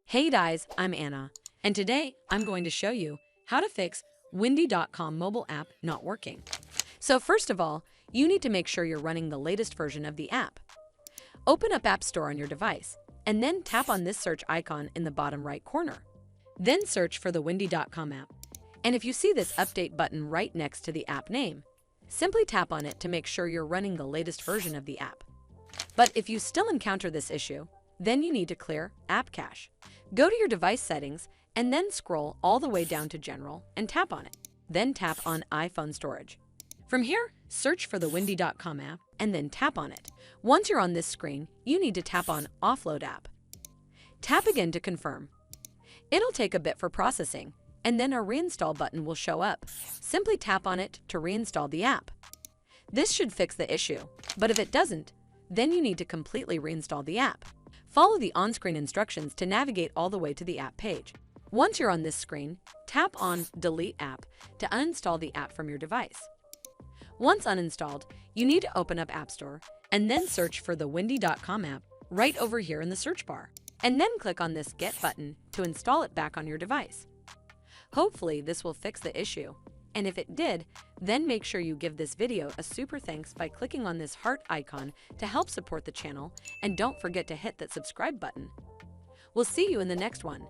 Hey guys, I'm Anna, and today I'm going to show you how to fix Windy.com mobile app not working. So first of all, you need to make sure you're running the latest version of the app. Open up App Store on your device, and then tap on this search icon in the bottom right corner. Then search for the Windy.com app, and if you see this update button right next to the app name, simply tap on it to make sure you're running the latest version of the app. But if you still encounter this issue, then you need to clear App Cache. Go to your device settings and then scroll all the way down to General and tap on it. Then tap on iPhone Storage. From here, search for the Windy.com app and then tap on it. Once you're on this screen, you need to tap on Offload App. Tap again to confirm. It'll take a bit for processing, and then a reinstall button will show up. Simply tap on it to reinstall the app. This should fix the issue, but if it doesn't, then you need to completely reinstall the app. Follow the on-screen instructions to navigate all the way to the app page. Once you're on this screen, tap on Delete App to uninstall the app from your device. Once uninstalled, you need to open up App Store and then search for the Windy.com app right over here in the search bar, and then click on this Get button to install it back on your device. Hopefully this will fix the issue, and if it did, then make sure you give this video a super thanks by clicking on this heart icon to help support the channel, and don't forget to hit that subscribe button. We'll see you in the next one.